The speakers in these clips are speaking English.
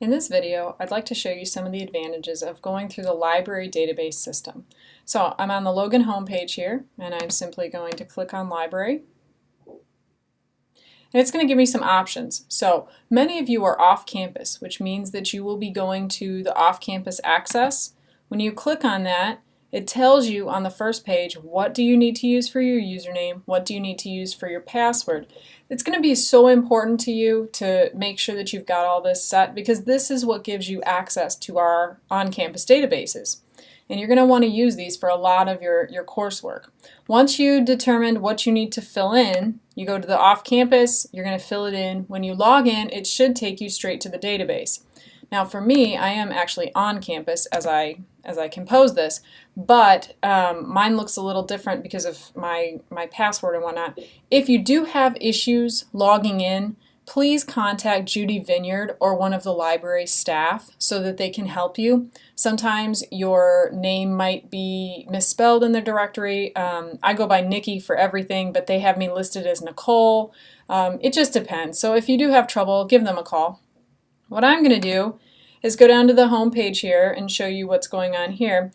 In this video, I'd like to show you some of the advantages of going through the library database system. So I'm on the Logan homepage here, and I'm simply going to click on Library. And it's going to give me some options. So many of you are off campus, which means that you will be going to the off-campus access. When you click on that, it tells you on the first page, what do you need to use for your username? What do you need to use for your password? It's going to be so important to you to make sure that you've got all this set, because this is what gives you access to our on-campus databases. And you're going to want to use these for a lot of your coursework. Once you determined what you need to fill in, you go to the off-campus, you're going to fill it in. When you log in, it should take you straight to the database. Now for me, I am actually on campus as I compose this, but mine looks a little different because of my password and whatnot. If you do have issues logging in, please contact Judy Vineyard or one of the library staff so that they can help you. Sometimes your name might be misspelled in the directory. I go by Nikki for everything, but they have me listed as Nicole. It just depends. So if you do have trouble, give them a call. What I'm going to do is go down to the home page here and show you what's going on here.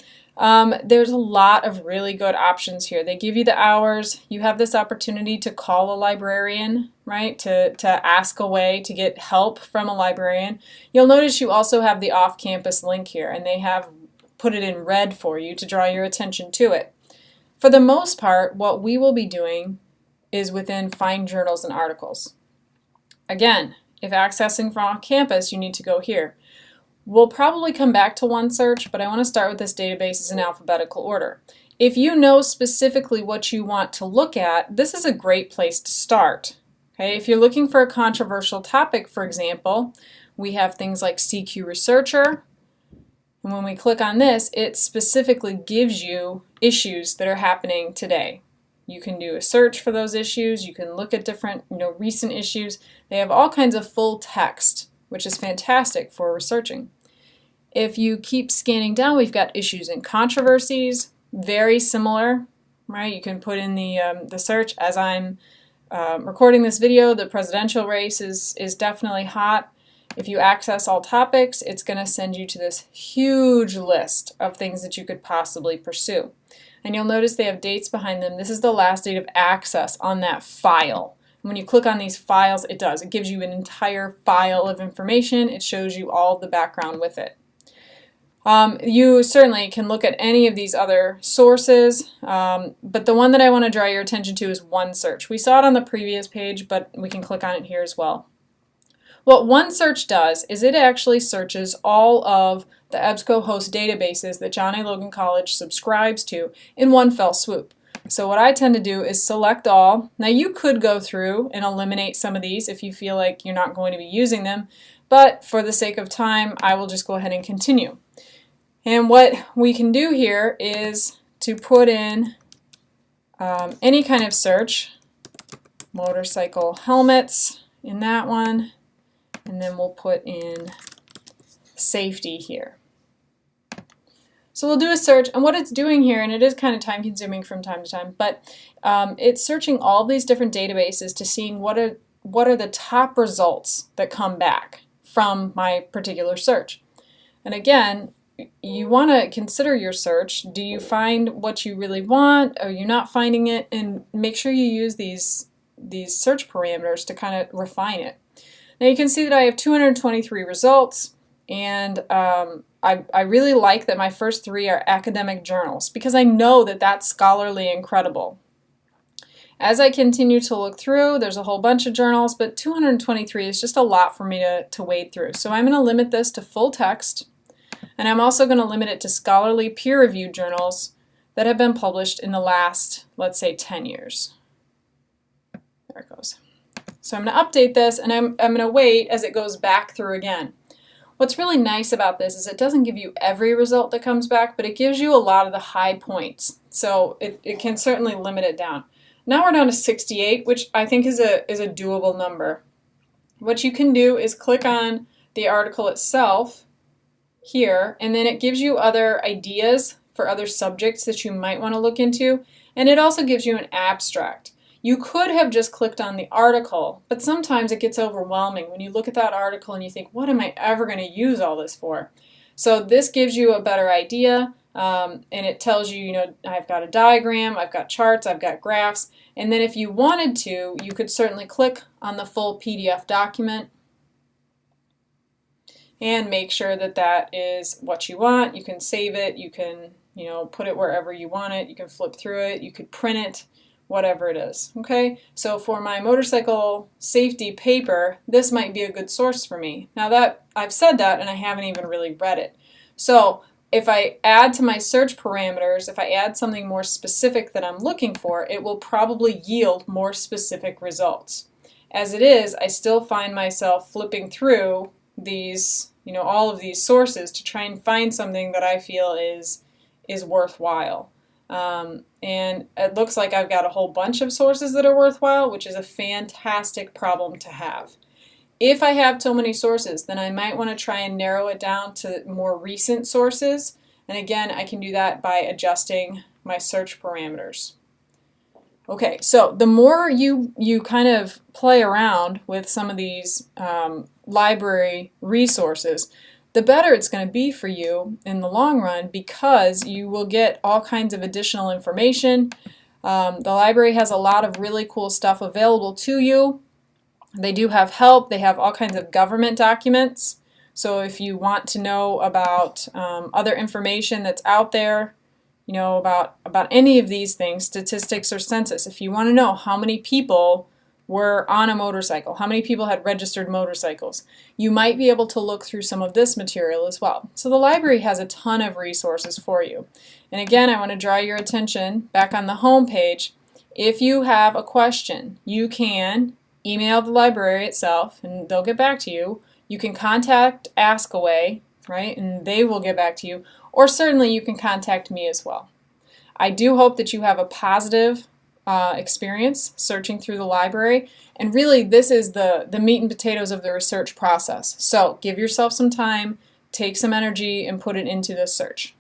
There's a lot of really good options here. They give you the hours. You have this opportunity to call a librarian, right, to ask away, to get help from a librarian. You'll notice you also have the off-campus link here, and they have put it in red for you to draw your attention to it. For the most part, what we will be doing is within Find Journals and Articles. Again, if accessing from off campus, you need to go here. We'll probably come back to OneSearch, but I want to start with this database in alphabetical order. If you know specifically what you want to look at, this is a great place to start. Okay? If you're looking for a controversial topic, for example, we have things like CQ Researcher, and when we click on this, it specifically gives you issues that are happening today. You can do a search for those issues. You can look at different, recent issues. They have all kinds of full text, which is fantastic for researching. If you keep scanning down, we've got issues and controversies, very similar, right? You can put in the search. As I'm recording this video, the presidential race is definitely hot. If you access all topics, it's going to send you to this huge list of things that you could possibly pursue. And you'll notice they have dates behind them. This is the last date of access on that file. And when you click on these files, it does. It gives you an entire file of information. It shows you all the background with it. You certainly can look at any of these other sources, but the one that I want to draw your attention to is OneSearch. We saw it on the previous page, but we can click on it here as well. What OneSearch does is it actually searches all of the EBSCOhost databases that John A. Logan College subscribes to in one fell swoop. So what I tend to do is select all. Now you could go through and eliminate some of these if you feel like you're not going to be using them, but for the sake of time, I will just go ahead and continue. And what we can do here is to put in any kind of search, motorcycle helmets in that one, and then we'll put in safety here. So we'll do a search, and what it's doing here, and it is kind of time consuming from time to time, but it's searching all these different databases to seeing what are the top results that come back from my particular search. And again, you want to consider your search. Do you find what you really want? Are you not finding it? And make sure you use these search parameters to kind of refine it. Now you can see that I have 223 results, and I really like that my first three are academic journals because I know that that's scholarly and credible. As I continue to look through, there's a whole bunch of journals, but 223 is just a lot for me to wade through. So I'm going to limit this to full text, and I'm also going to limit it to scholarly peer-reviewed journals that have been published in the last, let's say, 10 years. There it goes. So I'm going to update this, and I'm going to wait as it goes back through again. What's really nice about this is it doesn't give you every result that comes back, but it gives you a lot of the high points. So it can certainly limit it down. Now we're down to 68, which I think is a doable number. What you can do is click on the article itself here, and then it gives you other ideas for other subjects that you might want to look into, and it also gives you an abstract. You could have just clicked on the article, but sometimes it gets overwhelming when you look at that article and you think, what am I ever going to use all this for? So this gives you a better idea, and it tells you, I've got a diagram, I've got charts, I've got graphs, and then if you wanted to, you could certainly click on the full PDF document and make sure that that is what you want. You can save it, you can put it wherever you want it, you can flip through it, you could print it, whatever it is. Okay, so for my motorcycle safety paper, this might be a good source for me. Now that I've said that, and I haven't even really read it. So if I add to my search parameters, if I add something more specific that I'm looking for, it will probably yield more specific results. As it is, I still find myself flipping through these, all of these sources to try and find something that I feel is worthwhile. And it looks like I've got a whole bunch of sources that are worthwhile, which is a fantastic problem to have. If I have too many sources, then I might want to try and narrow it down to more recent sources. And again, I can do that by adjusting my search parameters. Okay, so the more you kind of play around with some of these library resources, the better it's going to be for you in the long run, because you will get all kinds of additional information. The library has a lot of really cool stuff available to you. They do have help. They have all kinds of government documents. So if you want to know about other information that's out there, about any of these things, statistics or census, if you want to know how many people were on a motorcycle, how many people had registered motorcycles, you might be able to look through some of this material as well. So the library has a ton of resources for you. And again, I want to draw your attention back on the home page. If you have a question, you can email the library itself and they'll get back to you. You can contact Askaway, right, and they will get back to you. Or certainly you can contact me as well. I do hope that you have a positive experience searching through the library, and really this is the meat and potatoes of the research process. So give yourself some time, take some energy, and put it into this search.